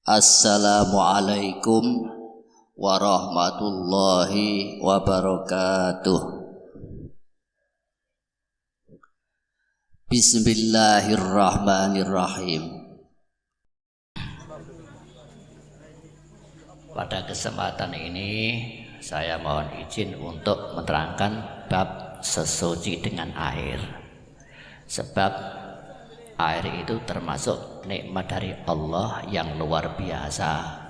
Assalamualaikum warahmatullahi wabarakatuh. Bismillahirrahmanirrahim. Pada kesempatan ini saya mohon izin untuk menerangkan bab sesuci dengan air. Sebab air itu termasuk nikmat dari Allah yang luar biasa.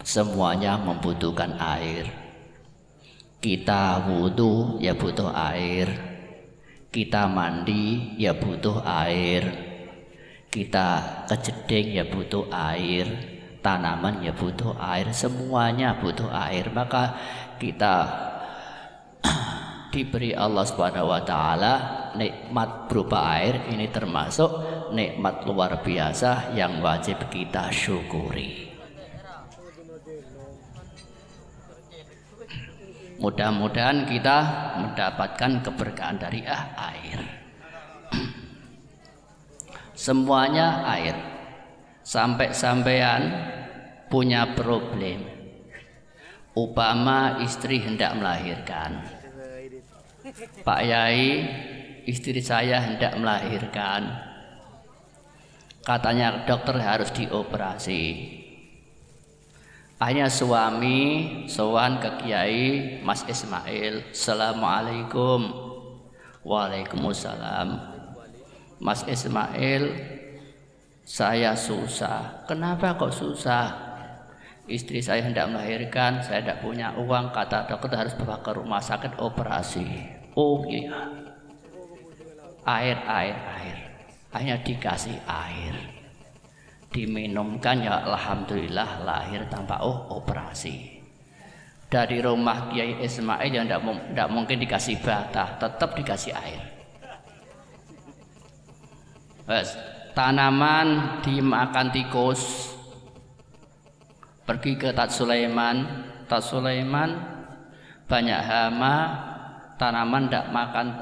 Semuanya membutuhkan air. Kita wudu ya butuh air. Kita mandi ya butuh air. Kita kejeding ya butuh air. Tanaman ya butuh air. Semuanya butuh air. Maka kita diberi Allah Subhanahu wa taala nikmat berupa air. Ini termasuk nikmat luar biasa yang wajib kita syukuri. Mudah-mudahan kita mendapatkan keberkahan dari air. Semuanya air. Sampai sampean punya problem, upama istri hendak melahirkan. Pak Yai, istri saya hendak melahirkan. Katanya dokter harus dioperasi. Akhirnya suami sowan ke Kiai Mas Ismail. Assalamualaikum. Waalaikumsalam. Mas Ismail, saya susah. Kenapa kok susah? Istri saya hendak melahirkan, saya tidak punya uang. Kata dokter harus bawa ke rumah sakit operasi. Oh iya, air. Hanya dikasih air, diminumkan ya alhamdulillah lahir tanpa operasi. Dari rumah Kiai Ismail yang tidak mungkin dikasih bata, tetap dikasih air. Tanaman dimakan tikus. Pergi ke Tat Sulaiman banyak hama, tanaman tidak makan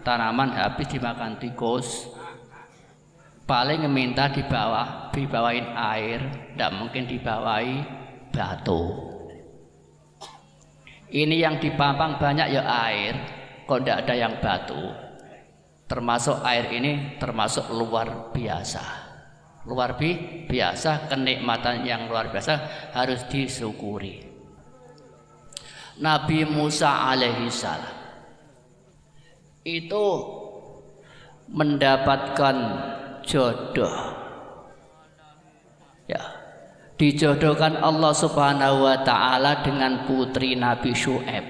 tanaman habis dimakan tikus. Paling minta dibawain air, tidak mungkin dibawahi batu. Ini yang dipampang banyak ya air, kok tidak ada yang batu. Termasuk air ini termasuk luar biasa. Luar biasa, kenikmatan yang luar biasa harus disyukuri. Nabi Musa alaihissalam itu mendapatkan jodoh, ya, dijodohkan Allah Subhanahu wa taala dengan putri Nabi Syu'aib.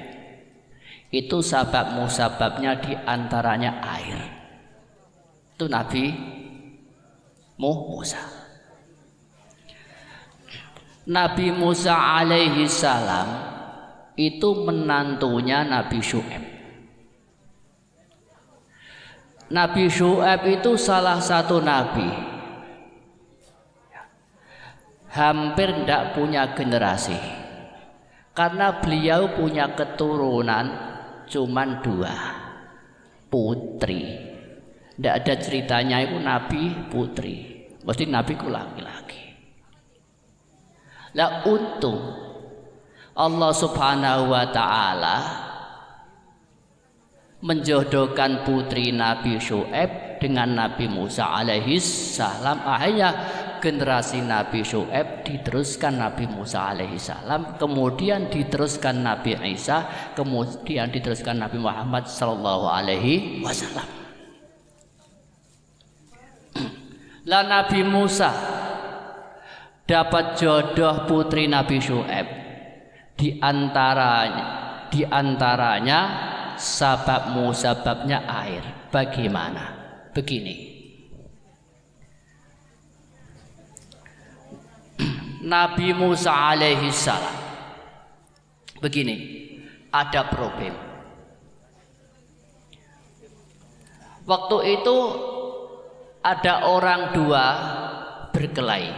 Itu musababnya diantaranya air. Itu Nabi Musa. Nabi Musa alaihi salam itu menantunya Nabi Syu'aib. Nabi Syu'aib itu salah satu nabi hampir tidak punya generasi, karena beliau punya keturunan cuman 2 putri. Tidak ada ceritanya itu nabi putri, mesti nabi ku laki-laki. Lah untung Allah Subhanahu wa taala menjodohkan putri Nabi Syu'aib dengan Nabi Musa alaihi salam. Akhirnya generasi Nabi Syu'aib diteruskan Nabi Musa alaihi salam, kemudian diteruskan Nabi Isa, kemudian diteruskan Nabi Muhammad sallallahu alaihi wasallam. Lah Nabi Musa dapat jodoh putri Nabi Syu'aib. Di antaranya musababnya air. Bagaimana? Begini. Nabi Musa alaihi salam. Begini, ada problem. Waktu itu ada orang 2 berkelahi.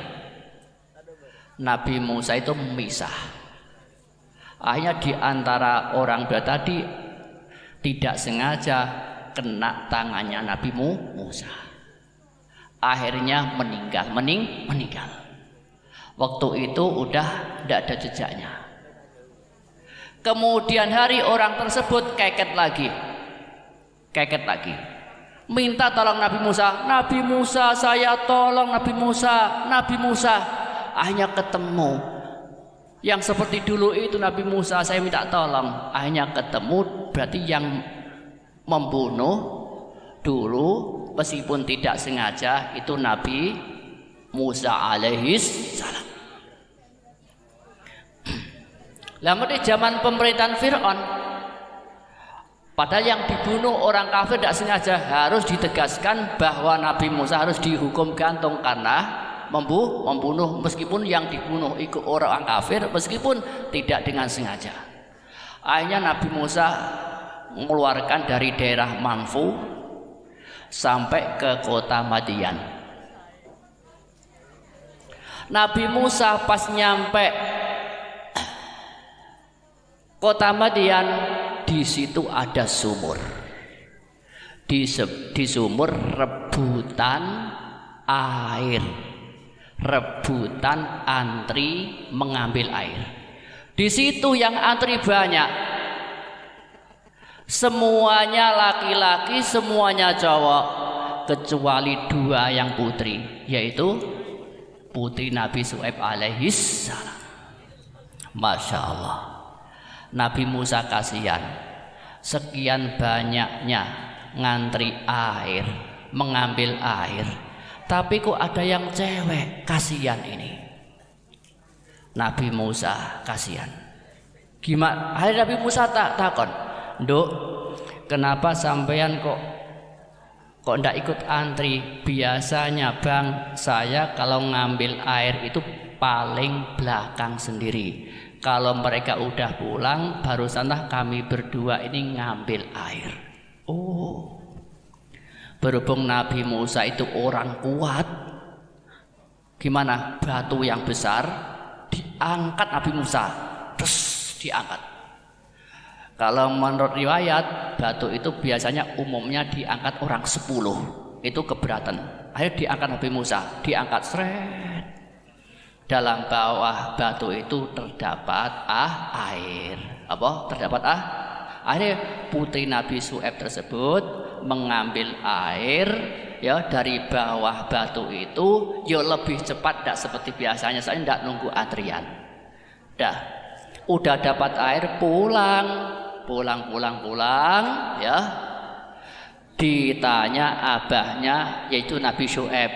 Nabi Musa itu memisah. Akhirnya di antara orang 2 tadi tidak sengaja kena tangannya Nabi Musa. Akhirnya meninggal. Waktu itu udah tidak ada jejaknya. Kemudian hari orang tersebut keket lagi. Minta tolong Nabi Musa, saya tolong Nabi Musa. Akhirnya ketemu. Yang seperti dulu itu Nabi Musa, saya minta tolong. Akhirnya ketemu, berarti yang membunuh dulu meskipun tidak sengaja itu Nabi Musa alaihis salam. Lama di zaman pemerintahan Fir'aun, padahal yang dibunuh orang kafir tidak sengaja, harus ditegaskan bahwa Nabi Musa harus dihukum gantung karena membunuh meskipun yang dibunuh itu orang kafir meskipun tidak dengan sengaja. Akhirnya Nabi Musa mengeluarkan dari daerah Manfu sampai ke kota Madian. Nabi Musa pas nyampe kota Madian, di situ ada sumur. Di sumur rebutan air, rebutan antri mengambil air. Di situ yang antri banyak, semuanya laki-laki, semuanya cowok, kecuali 2 yang putri, yaitu putri Nabi Syuaib alaihis salam. Masya Allah. Nabi Musa kasihan, sekian banyaknya ngantri air, mengambil air, tapi kok ada yang cewek, kasihan ini. Nabi Musa kasihan. Gimana? Akhirnya Nabi Musa takon, "Nduk, kenapa sampean kok ndak ikut antri? Biasanya Bang, saya kalau ngambil air itu paling belakang sendiri. Kalau mereka udah pulang, barusanlah kami berdua ini ngambil air." Oh, berhubung Nabi Musa itu orang kuat, gimana? Batu yang besar diangkat Nabi Musa, terus diangkat. Kalau menurut riwayat, batu itu biasanya umumnya diangkat orang 10, itu keberatan. Akhirnya diangkat Nabi Musa, diangkat seret. Dalam bawah batu itu terdapat air. Apa? Terdapat akhirnya putri Nabi Syuaib tersebut mengambil air ya dari bawah batu itu, ya lebih cepat, tidak seperti biasanya. Saya tidak nunggu antrian. Udah dapat air, pulang ya. Ditanya abahnya, yaitu Nabi Syuaib,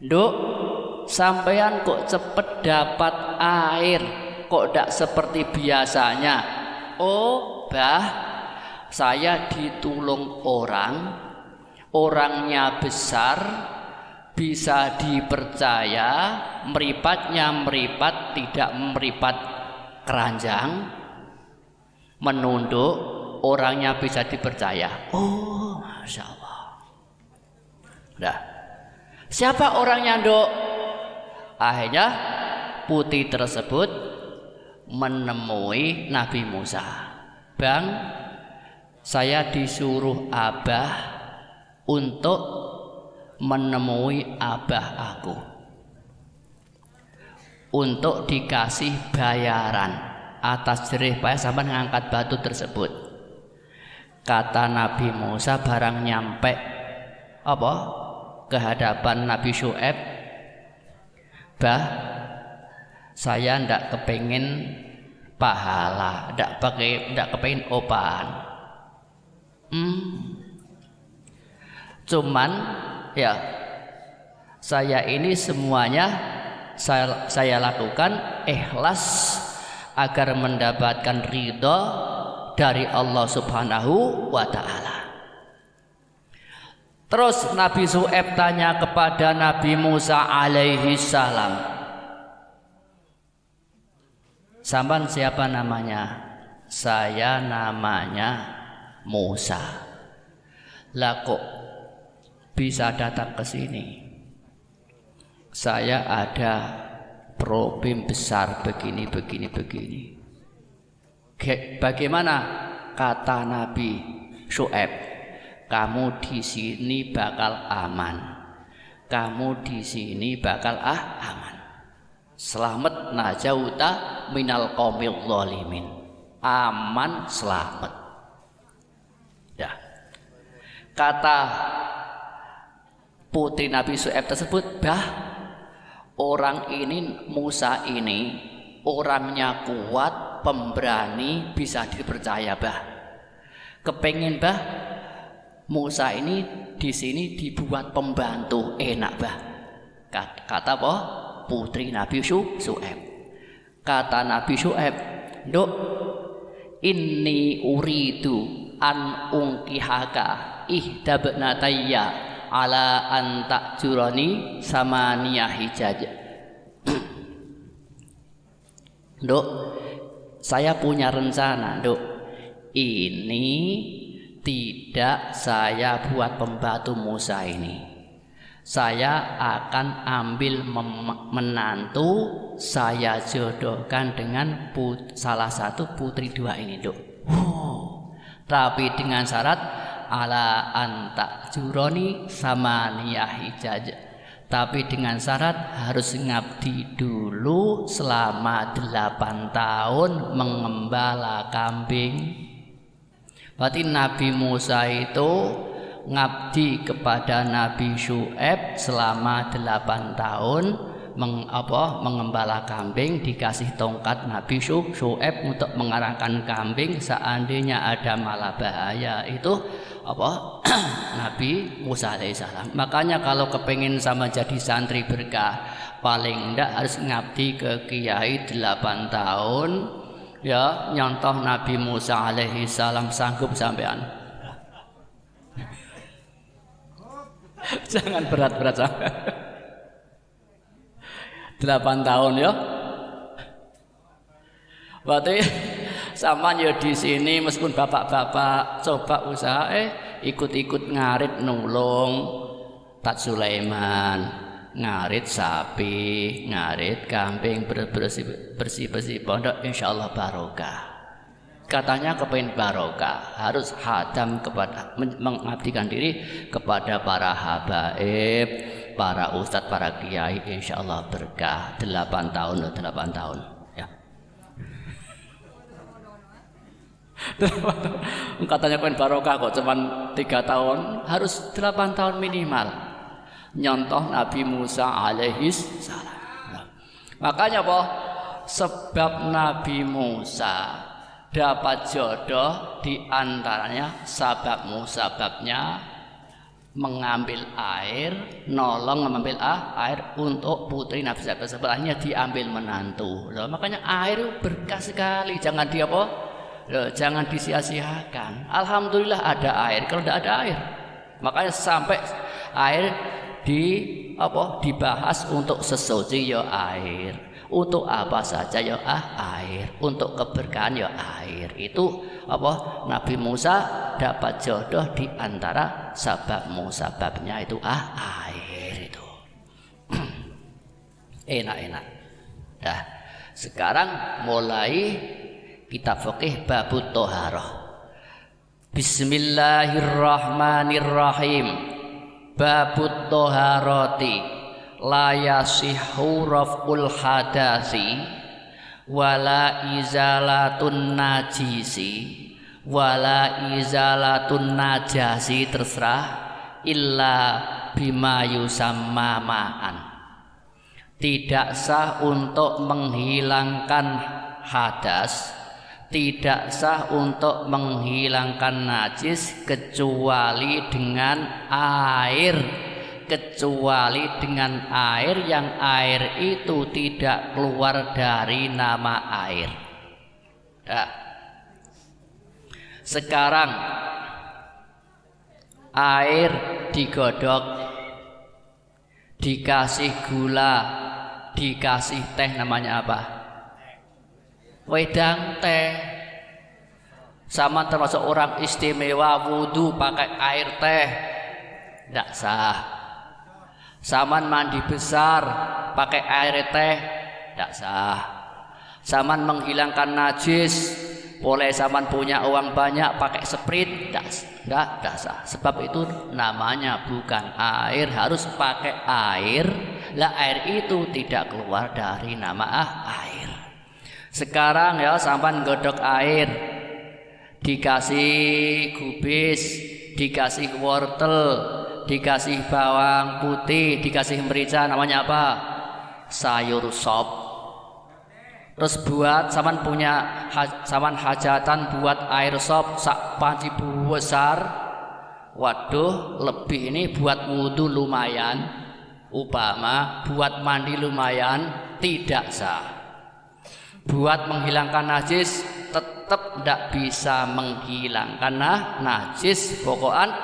"Nduk, sampean kok cepet dapat air, kok tidak seperti biasanya?" "Oh, Bah, saya ditulung orangnya besar, bisa dipercaya, meripatnya meripat, tidak meripat keranjang, menunduk, orangnya bisa dipercaya." Oh, Masya Allah. Siapa orangnya, Nduk? Akhirnya putri tersebut menemui Nabi Musa. "Bang, saya disuruh Abah untuk menemui Abah aku untuk dikasih bayaran atas jerih payah sampai mengangkat batu tersebut." Kata Nabi Musa barang nyampe ke hadapan Nabi Syuaib, "Bah, saya ndak kepengin pahala, ndak kepengin opahan. Cuman ya saya ini semuanya saya lakukan ikhlas agar mendapatkan ridha dari Allah Subhanahu wa Ta'ala." Terus Nabi Syuaib tanya kepada Nabi Musa alaihi salam, "Sampan siapa namanya?" "Saya namanya Musa." "Lah kok bisa datang ke sini?" "Saya ada problem besar begini." "Bagaimana?" Kata Nabi Syuaib, "Kamu di sini bakal aman. kamu di sini bakal aman. Selamat najauta minal qaumil zalimin. Aman, selamat. Ya. Kata putri Nabi Syuaib tersebut, bah, orang ini, Musa ini orangnya kuat, pemberani, bisa dipercaya, bah. Kepengen, bah, Musa ini di sini dibuat pembantu, enak, bah. Kata apa? Putri Nabi Syuaib. Kata Nabi Syuaib, "Nduk, inni uridu an unkihaka ihdabnatayya ala an ta'jurani samaniyah hijaj." Nduk, saya punya rencana, Nduk. Ini tidak saya buat pembantu Musa ini. Saya akan ambil menantu, saya jodohkan dengan salah satu putri dua ini, Dok. Tapi dengan syarat ala anta juroni sama hijaj. Tapi dengan syarat harus ngabdi dulu selama 8 tahun mengembala kambing. Berarti Nabi Musa itu ngabdi kepada Nabi Syuaib selama 8 tahun mengembala kambing, dikasih tongkat Nabi Syuaib untuk mengarahkan kambing seandainya ada malah bahaya itu Nabi Musa alaihissalam. Makanya kalau kepengin sama jadi santri berkah, paling enggak harus ngabdi ke kiai 8 tahun ya, nyontoh Nabi Musa alaihissalam. Sanggup sampean? Jangan berat-berat sampai 8 tahun ya. Berarti sama ya di sini meskipun bapak-bapak coba usaha ikut-ikut ngarit nulung Tat Sulaiman, ngarit sapi, ngarit kambing, bersih-bersih pondok, insyaallah barokah. Katanya kepengen barokah, harus hadam kepada mengabdikan diri kepada para habaib, para ustadz, para kiai, insyaallah berkah. 8 tahun, 8 tahun ya. Katanya kepengen barokah kok cuman 3 tahun, harus 8 tahun minimal. Nyontoh Nabi Musa alaihissalam. Makanya apa? Sebab Nabi Musa dapat jodoh di antaranya sababnya mengambil air, nolong mengambil air untuk putri Nabi Syuaib. Sebelahnya diambil menantu. Loh, makanya air berkah sekali, jangan jangan disia-siakan. Alhamdulillah ada air. Kalau tidak ada air, makanya sampai air dibahas untuk sesuci ya air. Untuk apa saja ya air, untuk keberkahan ya air. Itu Nabi Musa dapat jodoh di antara sababnya itu air itu. Enak-enak. Nah, sekarang mulai kitab fikih babut thaharah. Bismillahirrahmanirrahim. Babut thaharati. La yasihhu raf'ul hadasi wala izalatun najisi wala izalatun najasi, terserah, illa bima yusamma ma'an. Tidak sah untuk menghilangkan hadas, tidak sah untuk menghilangkan najis kecuali dengan air, kecuali dengan air yang air itu tidak keluar dari nama air. Nah, sekarang air digodok, dikasih gula, dikasih teh, namanya apa? Wedang teh. Sama termasuk orang istimewa wudhu pakai air teh, tidak sah. Saman mandi besar pakai air teh, tidak sah. Saman menghilangkan najis boleh zaman punya uang banyak pakai Sprite, enggak sah. Sebab itu namanya bukan air, harus pakai air. Lah air itu tidak keluar dari nama air. Sekarang ya sampan godok air, dikasih kubis, dikasih wortel, dikasih bawang putih, dikasih merica, namanya apa? Sayur sop. Terus buat saman punya saman hajatan buat air sop sak panci besar. Waduh, lebih ini buat wudhu lumayan, upama buat mandi lumayan, tidak sah. Buat menghilangkan najis tetap tidak bisa menghilangkan najis. Pokoknya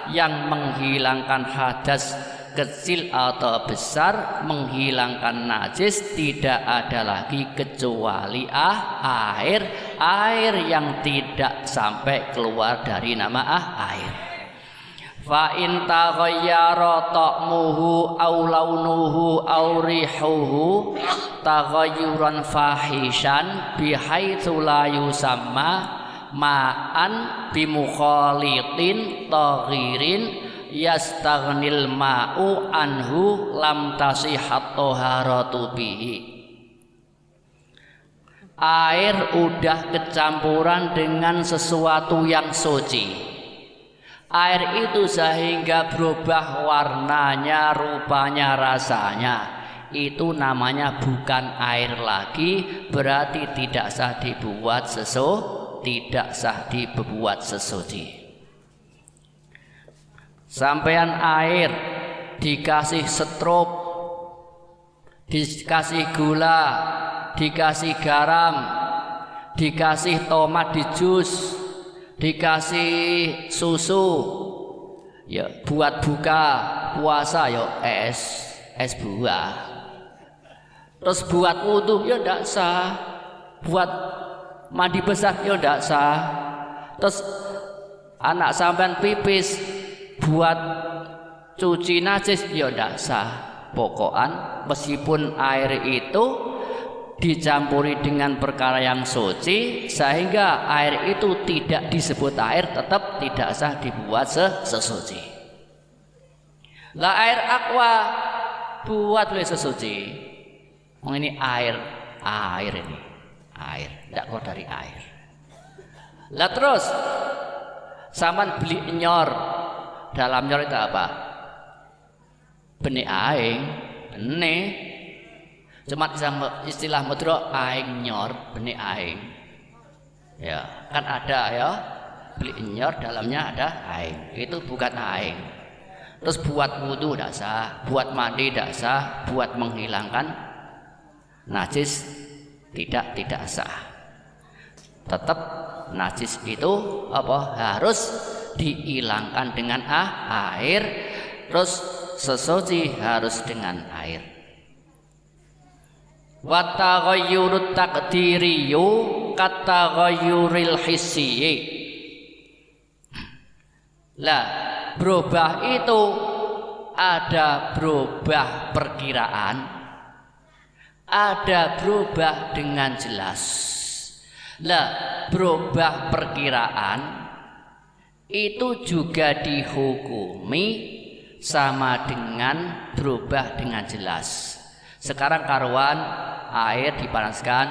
yang menghilangkan hadas kecil atau besar, menghilangkan najis tidak ada lagi kecuali air yang tidak sampai keluar dari nama air. Fa in taghayyara ta'muhu aw launuhu aw rihuhu taghayyuran fahishan bihaitsu la yusamma ma'an bimukhalitin taghirin yastaghnil ma'u anhu lam tasihhat taharatu bihi. Air udah kecampuran dengan sesuatu yang suci. Air itu sehingga berubah warnanya, rupanya, rasanya. Itu namanya bukan air lagi, berarti tidak sah dibuat sesuci. Sampean air dikasih setrup, dikasih gula, dikasih garam, dikasih tomat di jus, dikasih susu, ya buat buka puasa ya es buah. Terus buat wudhu ya ndak sah, buat mandi besar ya ndak sah. Terus anak sampean pipis buat cuci najis ya ndak sah. Pokoknya meskipun air itu dicampuri dengan perkara yang suci sehingga air itu tidak disebut air, tetap tidak sah dibuat sesuci. Lah air aqua buat boleh sesuci. Ini air ini air, tidak keluar dari air. Lah terus saman beli nyor, dalam nyor itu apa? Benih aing, benih. Cuma istilah medro aing nyor, benih aing. Ya, kan ada ya. Beli nyor dalamnya ada aing. Itu bukan aing. Terus buat wudu tidak sah, buat mandi tidak sah, buat menghilangkan najis tidak sah. Tetap najis itu apa? Harus dihilangkan dengan air. Terus sesuci harus dengan air. Wa taghayyurut taqdiriyu kataghayyuril hissiyyi. Lah, berubah itu ada berubah perkiraan, ada berubah dengan jelas. Lah, berubah perkiraan itu juga dihukumi sama dengan berubah dengan jelas. Sekarang karuan air dipanaskan,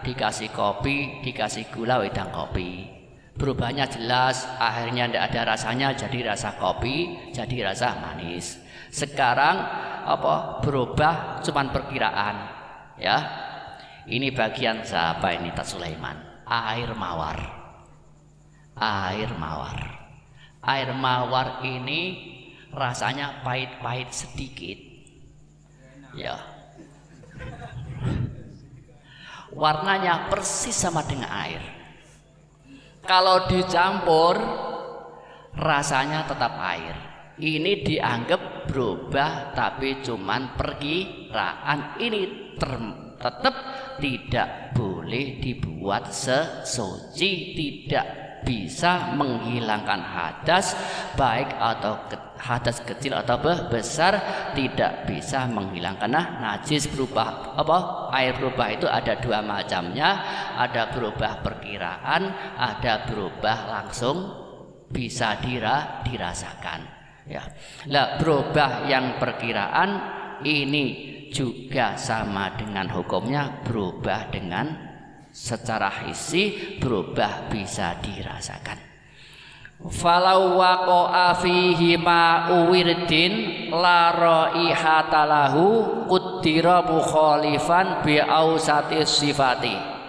dikasih kopi, dikasih gula wedang kopi. Berubahnya jelas, akhirnya tidak ada rasanya jadi rasa kopi, jadi rasa manis. Sekarang apa? Berubah cuman perkiraan. Ya. Ini bagian siapa ini Tat Sulaiman? Air mawar. Air mawar. Air mawar ini rasanya pahit-pahit sedikit. Ya. Warnanya persis sama dengan air. Kalau dicampur rasanya tetap air. Ini dianggap berubah tapi cuman perkiraan. Ini tetap tidak boleh dibuat sesuci, tidak bisa menghilangkan hadas, baik atau hadas kecil atau besar, tidak bisa menghilangkan. Nah, najis berubah apa? Air berubah itu ada dua macamnya, ada berubah perkiraan, ada berubah langsung bisa dirasakan. Ya, lah berubah yang perkiraan ini juga sama dengan hukumnya berubah dengan secara hissi, berubah bisa dirasakan. Falau waqa'a fihi ma'u wirdin la raihata lahu qaddira mukhalifan bi ausati sifati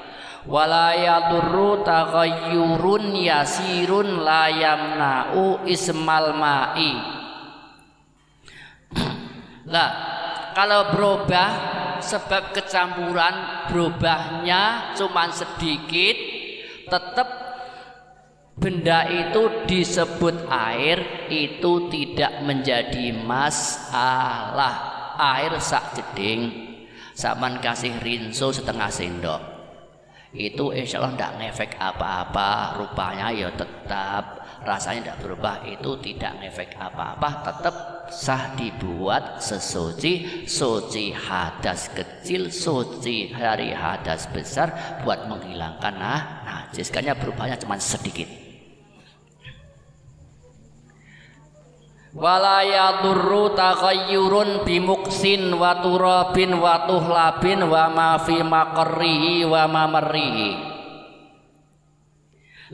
wala yadurru taghayyurun yasirun la yamna'u ismal ma'i. Lah kalau berubah sebab kecampuran, berubahnya cuma sedikit, tetap benda itu disebut air, itu tidak menjadi masalah. Air sak jeding, saman kasih rinso setengah sendok, itu insya Allah tidak ngefek apa-apa, rupanya ya tetap, rasanya tidak berubah, itu tidak ngefek apa-apa, tetap sah dibuat sesuci, suci hadas kecil, suci dari hadas besar, buat menghilangkan najis. Karena berubahnya cuma sedikit. Wala yadurru taghayyurun bimuksin wa turabin wa tuhlabin wa ma fi maqarrihi wa mamarrihi.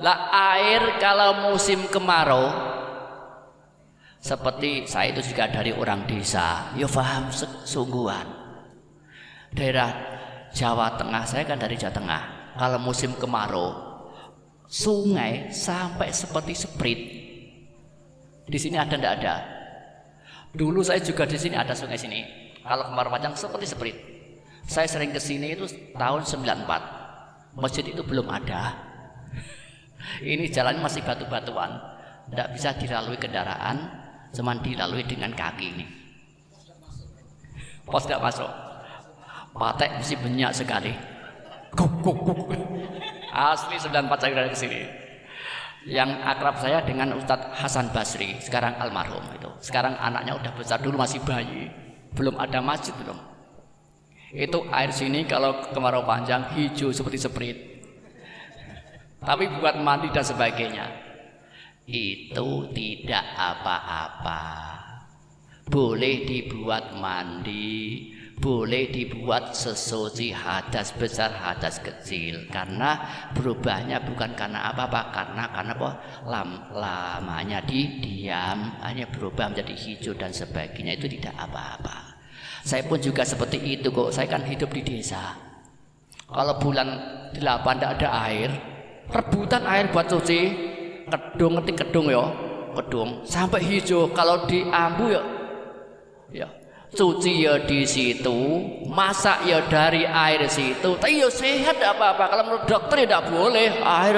Lah air kalau musim kemarau, seperti saya itu juga dari orang desa, ya paham sungguhan. Daerah Jawa Tengah, saya kan dari Jawa Tengah. Kalau musim kemarau, sungai sampai seperti Sprit. Di sini ada ndak ada? Dulu saya juga di sini ada sungai sini. Kalau kemarau panjang seperti Sprit. Saya sering ke sini itu tahun 94. Masjid itu belum ada. Ini jalan masih batu-batuan, tidak bisa dilalui kendaraan, cuman dilalui dengan kaki ini. Pas tidak masuk, patek mesti banyak sekali. Asli 94 saya dari kesini. Yang akrab saya dengan Ustadz Hasan Basri, sekarang almarhum itu. Sekarang anaknya udah besar, dulu masih bayi, belum ada masjid belum. Itu air sini kalau kemarau panjang hijau seperti Sprit. Tapi buat mandi dan sebagainya itu tidak apa-apa. Boleh dibuat mandi, boleh dibuat sesuci hadas besar, hadas kecil. Karena berubahnya bukan karena apa-apa, karena apa? Lamanya diam, hanya berubah menjadi hijau dan sebagainya, itu tidak apa-apa. Saya pun juga seperti itu kok. Saya kan hidup di desa. Kalau bulan 8 tidak ada air, rebutan air buat cuci, kedung, ngetik kedung ya, kedung sampai hijau. Kalau di Ambu ya cuci ya di situ, masak ya dari air situ. Tapi ya sehat tidak apa-apa. Kalau menurut dokter ya tidak boleh air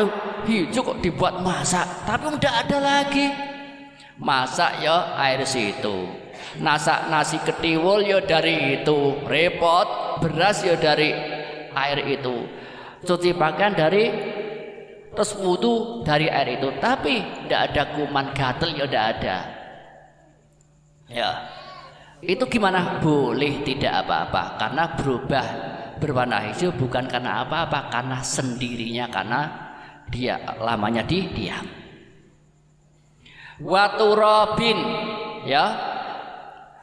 hijau kok dibuat masak. Tapi udah ada lagi masak ya air situ, masak nasi ketiwul ya dari itu, repot beras ya dari air itu, cuci pakaian dari, terus wudu dari air itu. Tapi tidak ada kuman gatel ya tidak ada. Ya, itu gimana? Boleh, tidak apa-apa. Karena berubah berwarna hijau bukan karena apa-apa, karena sendirinya, karena dia lamanya diam. Waturabin, ya,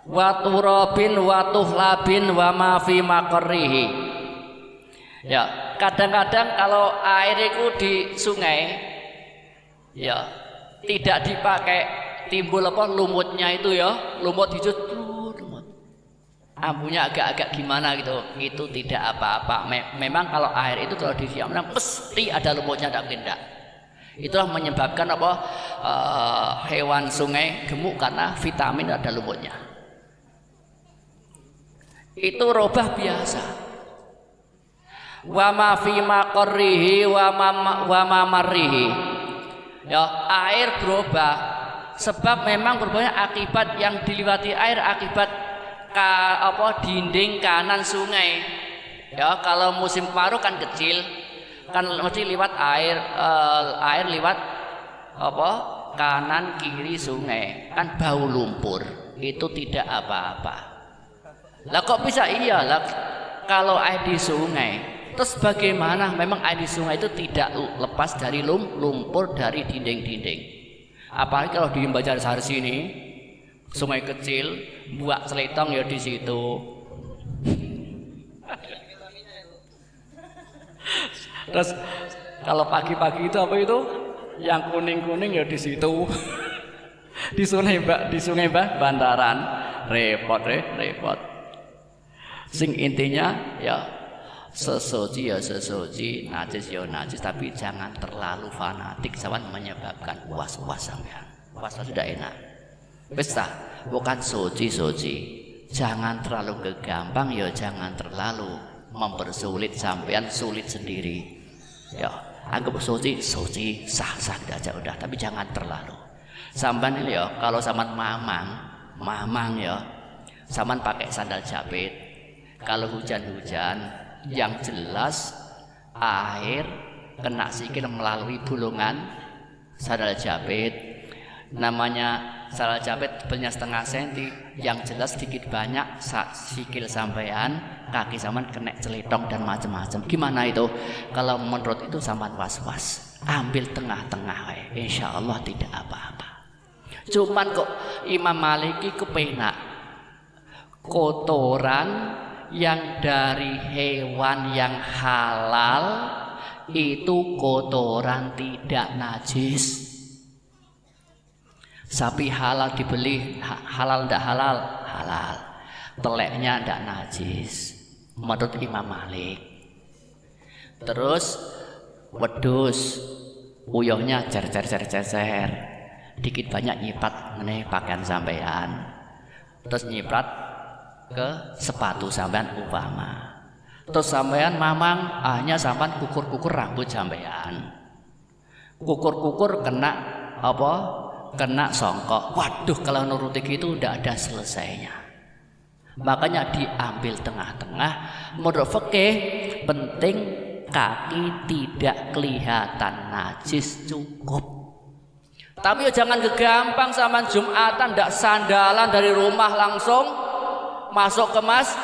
waturabin, watuhlabin, wa ma fi maqarrihi. Ya, kadang-kadang kalau air itu di sungai, ya, tidak dipakai, timbul apa lumutnya itu ya, lumut hijau, lumut. Ambunya agak-agak gimana gitu, itu tidak apa-apa. Memang kalau air itu kalau didiamkan pasti ada lumutnya, tidak mungkin tidak. Itulah menyebabkan apa hewan sungai gemuk karena vitamin ada lumutnya. Itu robah biasa. Wa ma fi maqarrihi wa ma marrihi. Ya, air berubah sebab memang berubahnya akibat yang diliwati air, akibat dinding kanan sungai. Ya, kalau musim kemarau kan kecil. kan mesti liwat air, air liwat apa kanan kiri sungai, kan bau lumpur, itu tidak apa-apa. Lah kok bisa iya lah kalau air di sungai? Terus bagaimana? Memang air di sungai itu tidak lepas dari lumpur dari dinding-dinding. Apalagi kalau di Banjarsari sini, sungai kecil, buak Seletong ya di situ. Terus kalau pagi-pagi itu apa itu? Yang kuning-kuning ya di situ. Di sungai Bantaran. Repot. Sing intinya ya sesuci ya sesuci, najis ya najis, tapi jangan terlalu fanatik sampai menyebabkan was-was sampean. Was sudah enak. Wis bukan suci. Jangan terlalu kegampang ya jangan terlalu mempersulit sampean sulit sendiri. Ya, anggap suci sah-sah aja udah, tapi jangan terlalu. Sampean ini ya kalau sampean mamang ya, sampean pakai sandal jepit. Kalau hujan-hujan yang jelas air kena sikil melalui bulungan sandal jepit. Namanya sandal jepit tebelnya setengah senti, yang jelas sedikit banyak sikil sampean, kaki sampean kena celitong dan macam-macam. Gimana itu? Kalau menurut itu sampean was-was, ambil tengah-tengah, insya Allah tidak apa-apa. Cuman kok Imam Maliki kepenak kotoran yang dari hewan yang halal itu kotoran tidak najis. Sapi halal dibeli, halal tidak halal? Halal. Teleknya tidak najis menurut Imam Malik. Terus wedhus uyuhnya cer, dikit banyak nyipat meneh pakaian sampean, terus nyipat ke sepatu sampean umpama. Terus sampean mamang hanya sampean kukur-kukur rambut sampean. Kukur-kukur kena apa? Kena songkok. Waduh, kalau nuruti gitu udah ada selesainya. Makanya diambil tengah-tengah. Menurut fikih penting kaki tidak kelihatan najis cukup. Tapi jangan kegampang sampean Jumatan ndak sandalan dari rumah langsung masuk ke mas,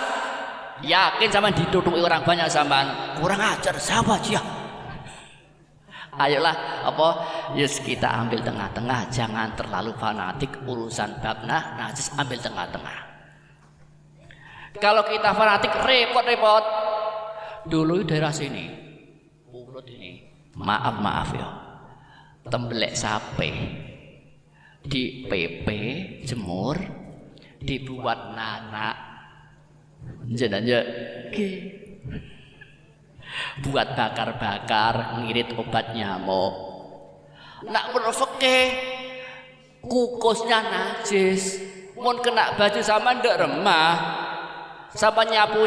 yakin sama ditutupi orang banyak sampean kurang ajar sahabat ya. Ayolah apa yes kita ambil tengah-tengah, jangan terlalu fanatik urusan bab najis, ambil tengah-tengah. Kalau kita fanatik repot. Dulu daerah sini urut ini maaf ya tembelek sape di PP jemur dibuat nanak jenanya buat bakar-bakar ngirit obat nyamuk. Nak merofeke kukusnya najis, mun kena baju sama ndak remah, sama nyapu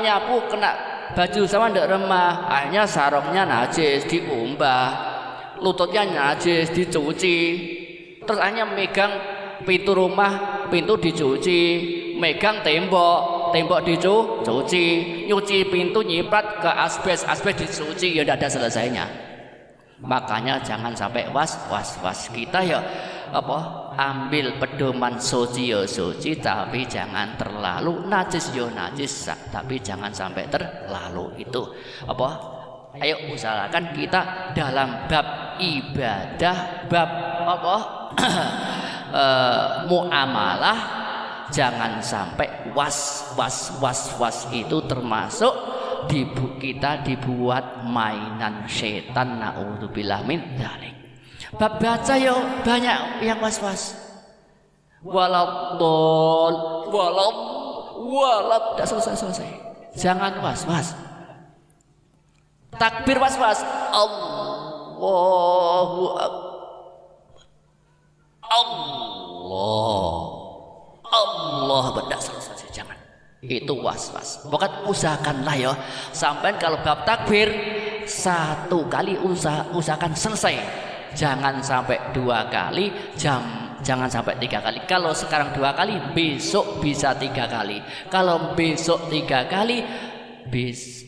kena baju sama ndak remah, akhirnya sarungnya najis diumbah, lututnya najis dicuci, terus akhirnya megang pintu rumah, pintu dicuci, megang tembok dicuci, nyuci pintu nyiprat ke asbes dicuci, ya tidak ada selesainya. Makanya jangan sampai was. Kita ya apa ambil pedoman suci ya suci, tapi jangan terlalu najis ya najis, tapi jangan sampai terlalu itu apa. Ayo usahakan kita dalam bab ibadah, bab apa muamalah, jangan sampai was itu termasuk kita dibuat mainan setan, naudzubillah min dzalik. Bab baca yo banyak yang was walad tidak selesai. Jangan was. Takbir was. Allahu Allah benda selesai, jangan itu was. Bukan usahakanlah ya sampai kalau bab takbir satu kali usahakan selesai, jangan sampai 2 kali, jangan sampai 3 kali. Kalau sekarang 2 kali, besok bisa 3 kali. Kalau besok 3 kali,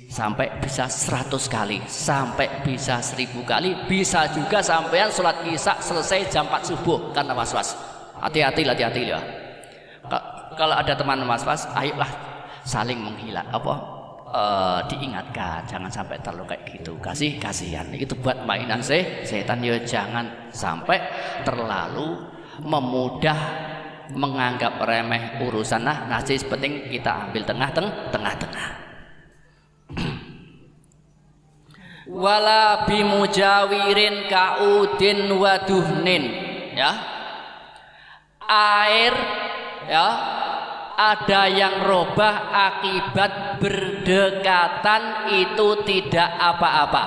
sampai bisa 100 kali, sampai bisa 1000 kali, bisa juga sampean sholat isya selesai jam 4 subuh karena was-was. Hati-hati ya. Kalau ada teman was-was, ayolah saling menghilang diingatkan, jangan sampai terlalu kayak gitu. Kasihan itu buat mainan setan ya, jangan sampai terlalu memudah menganggap remeh urusan najis. Penting kita ambil tengah-tengah. Wala bimujawirin kaudin waduhnin, ya, air, ya, ada yang robah akibat berdekatan itu tidak apa-apa.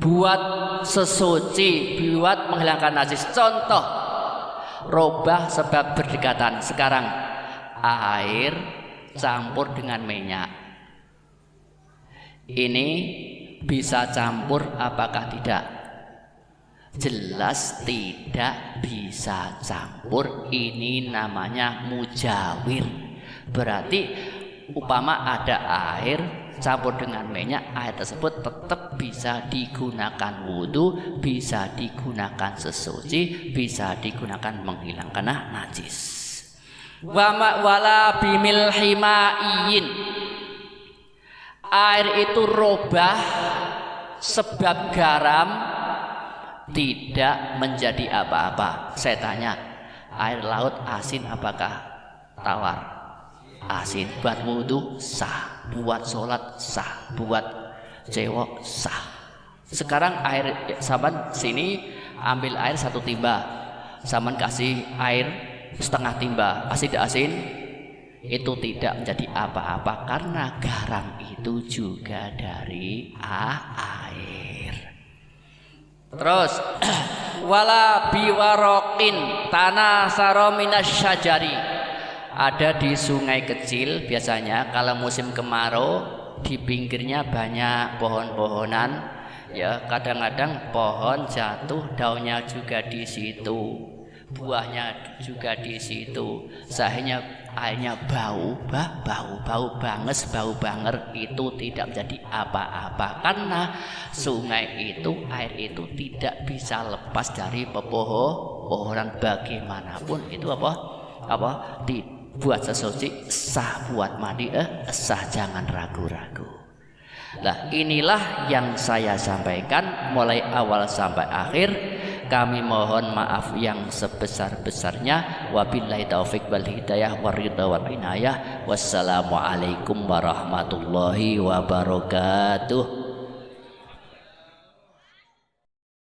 Buat sesuci, buat menghilangkan najis. Contoh, robah sebab berdekatan. Sekarang air campur dengan minyak, ini bisa campur apakah tidak? Jelas tidak bisa campur. Ini namanya mujawir. Berarti upama ada air campur dengan minyak, air tersebut tetap bisa digunakan wudhu, bisa digunakan sesuci, bisa digunakan menghilangkan najis. Wala bimilhi ma'iyyin, air itu robah sebab garam tidak menjadi apa-apa. Saya tanya, air laut asin apakah tawar? Asin. Buat wudhu sah, buat sholat sah, buat cewek sah. Sekarang air saman sini ambil air 1 timba, saman kasih air setengah timba, asin itu tidak menjadi apa-apa karena garam itu juga dari air. Terus wala biwarokin tanah sarominas syajari, ada di sungai kecil biasanya kalau musim kemarau di pinggirnya banyak pohon-pohonan, ya, kadang-kadang pohon jatuh, daunnya juga di situ, buahnya juga di situ, airnya bau banges, bau banger, itu tidak menjadi apa-apa karena sungai itu, air itu tidak bisa lepas dari pepohonan bagaimanapun. Itu dibuat sesuci sah, buat mandi sah, jangan ragu-ragu. Nah, inilah yang saya sampaikan mulai awal sampai akhir. Kami mohon maaf yang sebesar-besarnya. Wabillahi taufik wal hidayah waridha wal inayah. Wassalamualaikum warahmatullahi wabarakatuh.